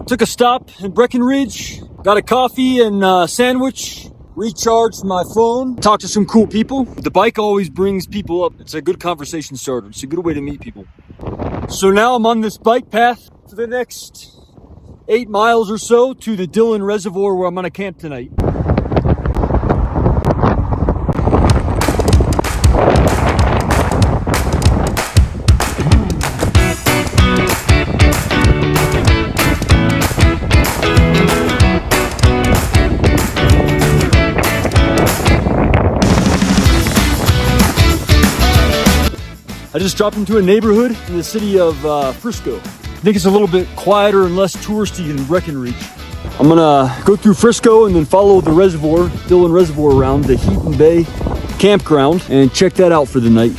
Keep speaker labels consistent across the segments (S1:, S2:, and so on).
S1: Took a stop in Breckenridge, got a coffee and a sandwich, recharged my phone, talked to some cool people. The bike always brings people up. It's a good conversation starter. It's a good way to meet people. So now I'm on this bike path for the next 8 miles or so to the Dillon Reservoir where I'm gonna camp tonight. I just dropped into a neighborhood in the city of Frisco. I think it's a little bit quieter and less touristy than Breckenridge. I'm gonna go through Frisco and then follow the reservoir, Dillon Reservoir, around the Heaton Bay campground and check that out for the night.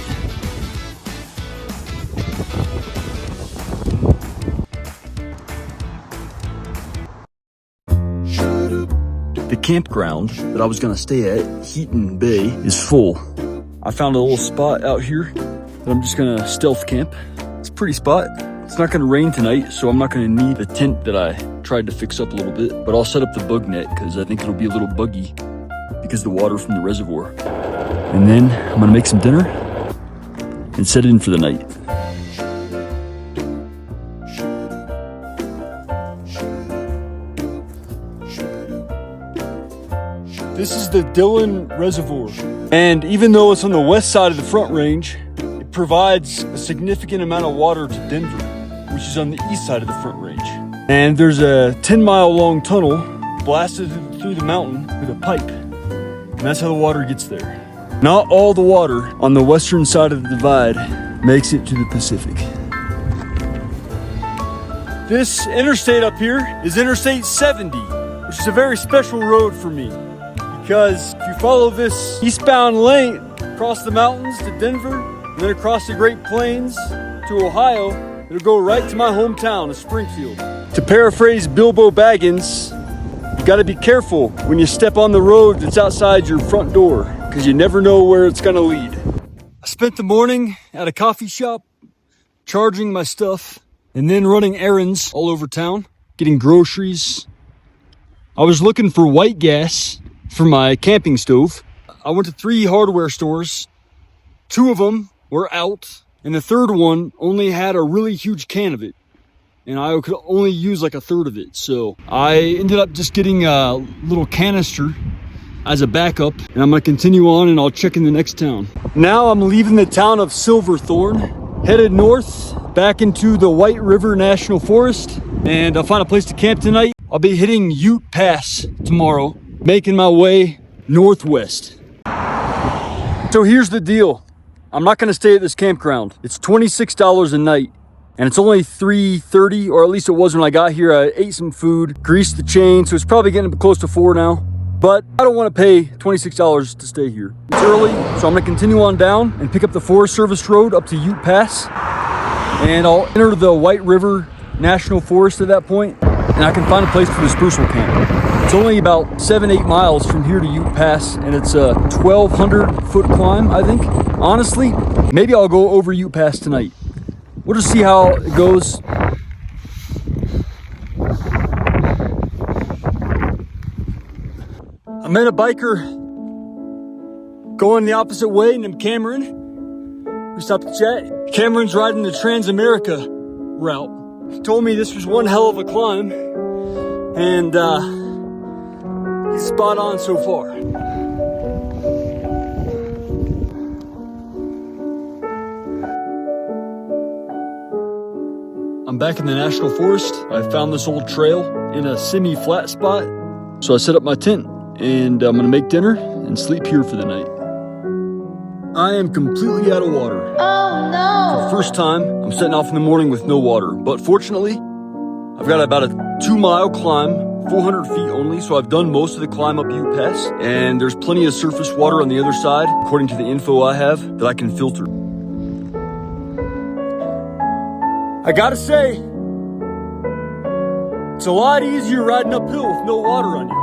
S1: The campground that I was gonna stay at, Heaton Bay, is full. I found a little spot out here that I'm just gonna stealth camp. It's a pretty spot. It's not gonna rain tonight, so I'm not gonna need the tent that I tried to fix up a little bit, but I'll set up the bug net because I think it'll be a little buggy because of the water from the reservoir. And then I'm gonna make some dinner and set in for the night. This is the Dillon Reservoir. And even though it's on the west side of the Front Range, it provides a significant amount of water to Denver, which is on the east side of the Front Range. And there's a 10-mile long tunnel blasted through the mountain with a pipe. And that's how the water gets there. Not all the water on the western side of the divide makes it to the Pacific. This interstate up here is Interstate 70, which is a very special road for me. Because if you follow this eastbound lane across the mountains to Denver, and then across the Great Plains to Ohio, it'll go right to my hometown of Springfield. To paraphrase Bilbo Baggins, you gotta be careful when you step on the road that's outside your front door, because you never know where it's gonna lead. I spent the morning at a coffee shop, charging my stuff, and then running errands all over town, getting groceries. I was looking for white gas for my camping stove. I went to 3 hardware stores. 2 of them were out, and the third one only had a really huge can of it, and I could only use like a third of it. So I ended up just getting a little canister as a backup, and I'm gonna continue on and I'll check in the next town. Now I'm leaving the town of Silverthorne, headed north back into the White River National Forest, and I'll find a place to camp tonight. I'll be hitting Ute Pass tomorrow, making my way northwest. So here's the deal. I'm not gonna stay at this campground. It's $26 a night, and it's only 3:30, or at least it was when I got here. I ate some food, greased the chain, so it's probably getting close to 4 now. But I don't wanna pay $26 to stay here. It's early, so I'm gonna continue on down and pick up the Forest Service Road up to Ute Pass, and I'll enter the White River National Forest at that point, and I can find a place for the spruceal camp. It's only about 7-8 miles from here to Ute Pass, and it's a 1,200-foot climb, I think. Honestly, maybe I'll go over Ute Pass tonight. We'll just see how it goes. I met a biker going the opposite way named Cameron. We stopped to chat. Cameron's riding the Transamerica route. He told me this was one hell of a climb, and he's spot on so far. I'm back in the National Forest. I found this old trail in a semi-flat spot, so I set up my tent, and I'm gonna make dinner and sleep here for the night. I am completely out of water.
S2: Oh no!
S1: For the first time, I'm setting off in the morning with no water, but fortunately, I've got about a 2-mile climb, 400 feet only, so I've done most of the climb up Ute Pass, and there's plenty of surface water on the other side, according to the info I have, that I can filter. I gotta say, it's a lot easier riding uphill with no water on you.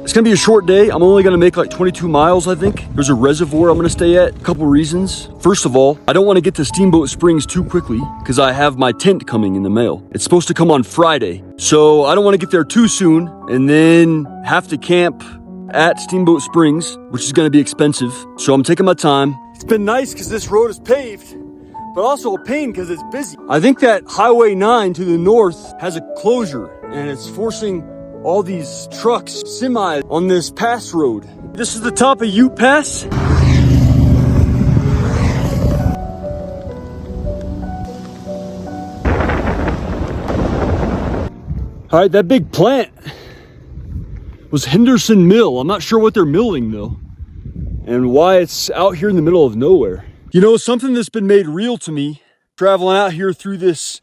S1: It's gonna be a short day. I'm only gonna make like 22 miles, I think. There's a reservoir I'm gonna stay at. A couple reasons. First of all, I don't wanna get to Steamboat Springs too quickly because I have my tent coming in the mail. It's supposed to come on Friday. So I don't wanna get there too soon and then have to camp at Steamboat Springs, which is gonna be expensive. So I'm taking my time. It's been nice because this road is paved, but also a pain because it's busy. I think that Highway 9 to the north has a closure and it's forcing all these trucks, semi on this pass road. This is the top of Ute Pass. All right, that big plant was Henderson Mill. I'm not sure what they're milling though, and why it's out here in the middle of nowhere. You know, something that's been made real to me, traveling out here through this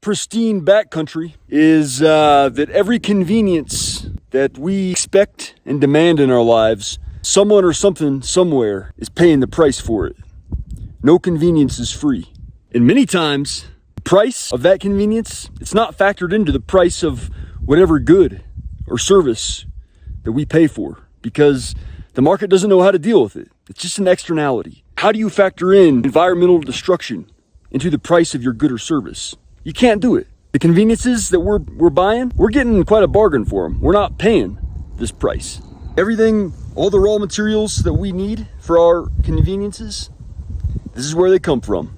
S1: pristine backcountry, is that every convenience that we expect and demand in our lives, someone or something somewhere is paying the price for it. No convenience is free. And many times, the price of that convenience, it's not factored into the price of whatever good or service that we pay for, because the market doesn't know how to deal with it. It's just an externality. How do you factor in environmental destruction into the price of your good or service? You can't do it. The conveniences that we're buying, we're getting quite a bargain for them. We're not paying this price. Everything, all the raw materials that we need for our conveniences, this is where they come from.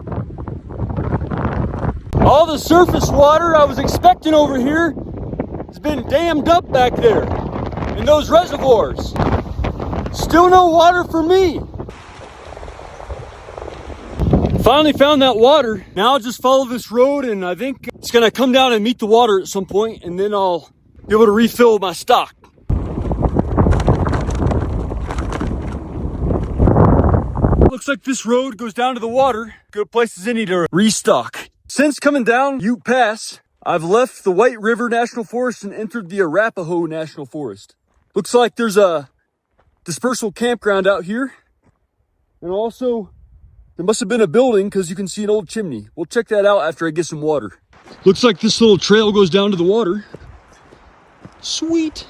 S1: All the surface water I was expecting over here has been dammed up back there in those reservoirs. Still no water for me. Finally found that water. Now I'll just follow this road and I think it's gonna come down and meet the water at some point, and then I'll be able to refill my stock. Looks like this road goes down to the water. Good place as any to restock. Since coming down Ute Pass, I've left the White River National Forest and entered the Arapahoe National Forest. Looks like there's a dispersal campground out here, and also there must have been a building because you can see an old chimney. We'll check that out after I get some water. Looks like this little trail goes down to the water. Sweet.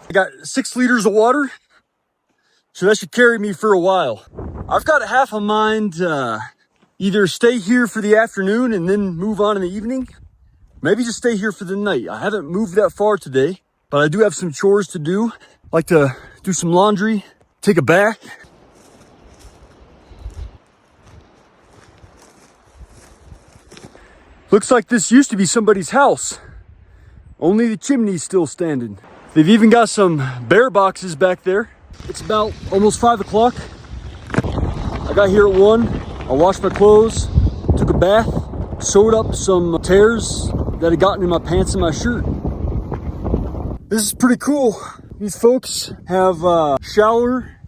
S1: I got 6 liters of water, so that should carry me for a while. I've got half a mind to either stay here for the afternoon and then move on in the evening. Maybe just stay here for the night. I haven't moved that far today, but I do have some chores to do. I like to do some laundry, take a bath. Looks like this used to be somebody's house. Only the chimney's still standing. They've even got some bear boxes back there. It's about almost 5 o'clock. I got here at 1. I washed my clothes, took a bath, sewed up some tears that had gotten in my pants and my shirt. This is pretty cool. These folks have a shower,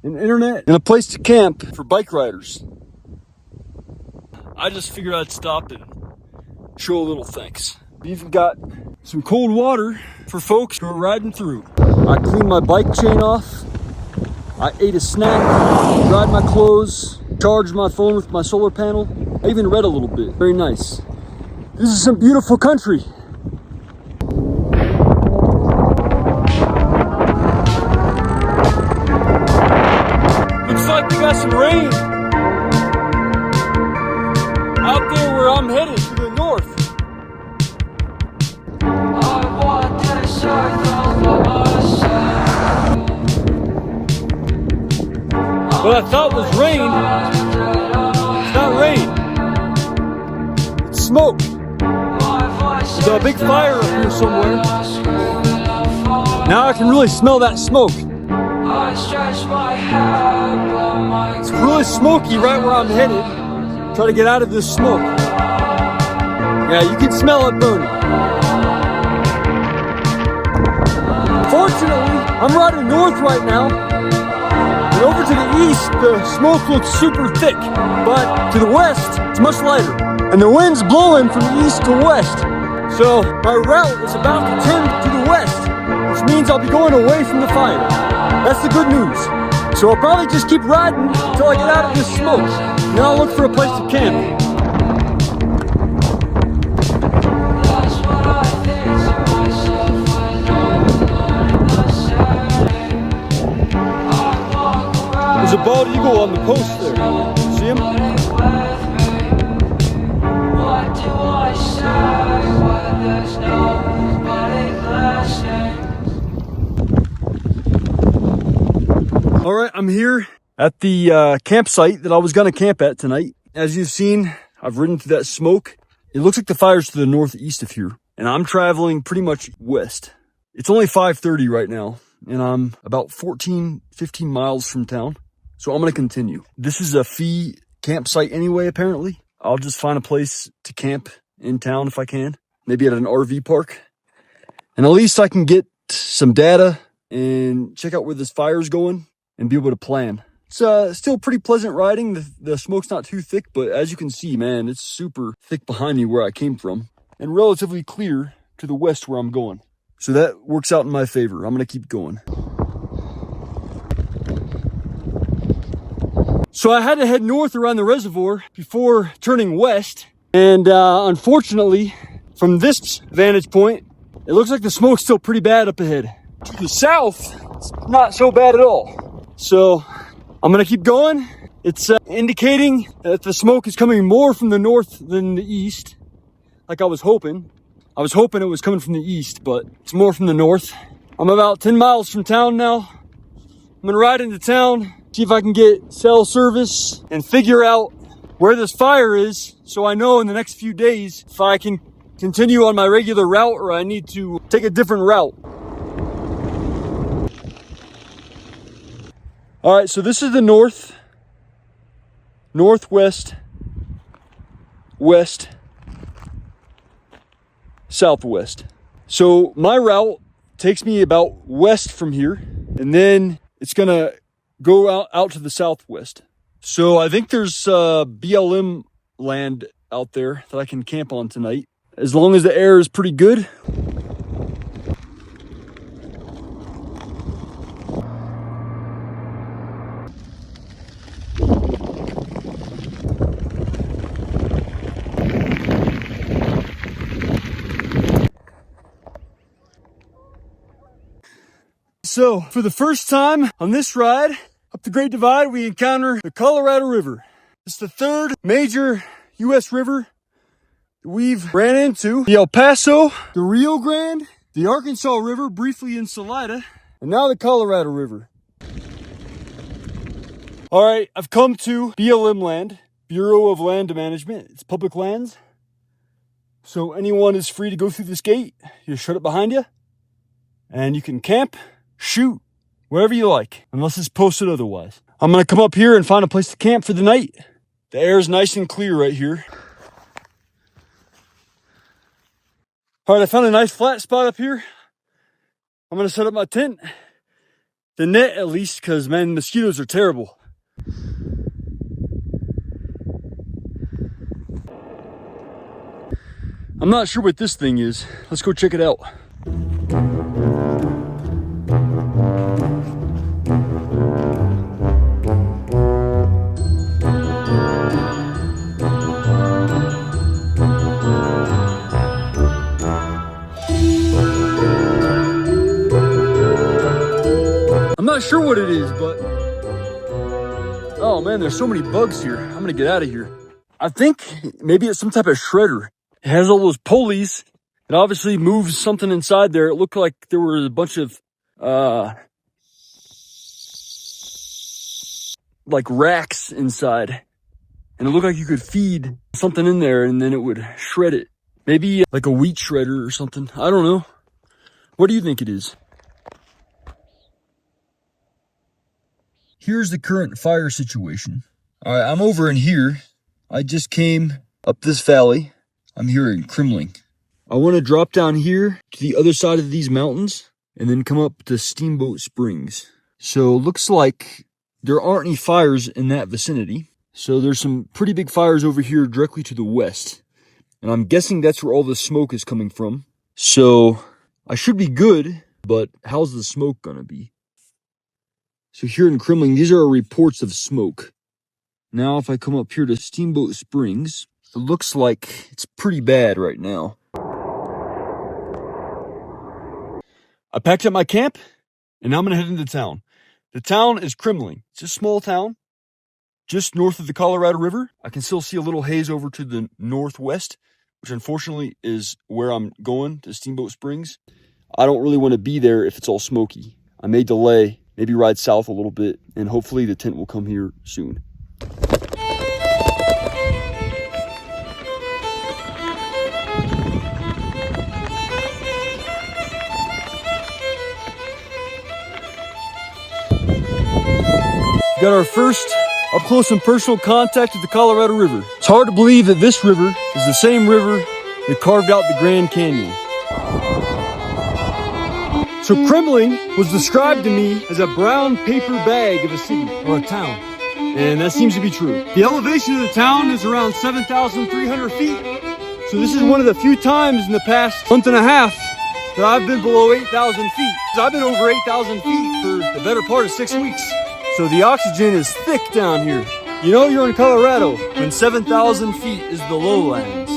S1: an internet, and a place to camp for bike riders. I just figured I'd stop and show a little thanks. We've even got some cold water for folks who are riding through. I cleaned my bike chain off. I ate a snack, dried my clothes, charged my phone with my solar panel. I even read a little bit. Very nice. This is some beautiful country. Looks like we got some rain out there where I'm headed, to the north. What I thought was rain, it's not rain. It's smoke. There's a big fire up here somewhere. Now I can really smell that smoke. It's really smoky right where I'm headed. Try to get out of this smoke. Yeah, you can smell it burning. Fortunately, I'm riding north right now. And over to the east, the smoke looks super thick. But to the west, it's much lighter. And the wind's blowing from east to west. So my route is about to tend to the west, which means I'll be going away from the fire. That's the good news. So I'll probably just keep riding until I get out of this smoke. And then I'll look for a place to camp. There's a bald eagle on the post there. See him? All right, I'm here at the campsite that I was gonna camp at tonight. As you've seen, I've ridden through that smoke. It looks like the fire's to the northeast of here, and I'm traveling pretty much west. It's only 5:30 right now, and I'm about 15 miles from town. So I'm gonna continue. This is a fee campsite anyway, apparently. I'll just find a place to camp in town if I can. Maybe at an RV park. And at least I can get some data and check out where this fire's going and be able to plan. It's still pretty pleasant riding. The smoke's not too thick, but as you can see, man, it's super thick behind me where I came from and relatively clear to the west where I'm going. So that works out in my favor. I'm gonna keep going. So I had to head north around the reservoir before turning west. And unfortunately, from this vantage point, it looks like the smoke's still pretty bad up ahead. To the south, it's not so bad at all. So I'm gonna keep going. It's indicating that the smoke is coming more from the north than the east, like I was hoping. I was hoping it was coming from the east, but it's more from the north. I'm about 10 miles from town now. I'm gonna ride into town, see if I can get cell service and figure out where this fire is, so I know in the next few days if I can continue on my regular route or I need to take a different route. All right, so this is the north, northwest, west, southwest. So my route takes me about west from here, and then it's gonna go out to the southwest. So I think there's BLM land out there that I can camp on tonight, as long as the air is pretty good. So for the first time on this ride up the Great Divide, we encounter the Colorado River. It's the third major U.S. river we've ran into. The El Paso, the Rio Grande, the Arkansas River, briefly in Salida, and now the Colorado River. All right, I've come to BLM land, Bureau of Land Management. It's public lands. So anyone is free to go through this gate. You shut it behind you, and you can camp, shoot, wherever you like, unless it's posted otherwise. I'm gonna come up here and find a place to camp for the night. The air is nice and clear right here. All right, I found a nice flat spot up here. I'm gonna set up my tent. The net at least, because man, mosquitoes are terrible. I'm not sure what this thing is. Let's go check it out. I'm not sure what it is, but oh man, there's so many bugs here. I'm gonna get out of here. I think maybe it's some type of shredder. It has all those pulleys. It obviously moves something inside there. It looked like there were a bunch of like racks inside, and it looked like you could feed something in there and then it would shred it. Maybe like a wheat shredder or something. I don't know. What do you think it is? Here's the current fire situation. All right, I'm over in here. I just came up this valley. I'm here in Kremling. I want to drop down here to the other side of these mountains and then come up to Steamboat Springs. So it looks like there aren't any fires in that vicinity. So there's some pretty big fires over here directly to the west. And I'm guessing that's where all the smoke is coming from. So I should be good, but how's the smoke gonna be? So here in Kremling, these are reports of smoke. Now, if I come up here to Steamboat Springs, it looks like it's pretty bad right now. I packed up my camp, and now I'm gonna head into town. The town is Kremling. It's a small town just north of the Colorado River. I can still see a little haze over to the northwest, which unfortunately is where I'm going, to Steamboat Springs. I don't really want to be there if it's all smoky. I may delay, maybe ride south a little bit, and hopefully the tent will come here soon. We got our first up close and personal contact with the Colorado River. It's hard to believe that this river is the same river that carved out the Grand Canyon. So Kremling was described to me as a brown paper bag of a city or a town. And that seems to be true. The elevation of the town is around 7,300 feet. So this is one of the few times in the past month and a half that I've been below 8,000 feet. I've been over 8,000 feet for the better part of 6 weeks. So the oxygen is thick down here. You know you're in Colorado when 7,000 feet is the lowlands.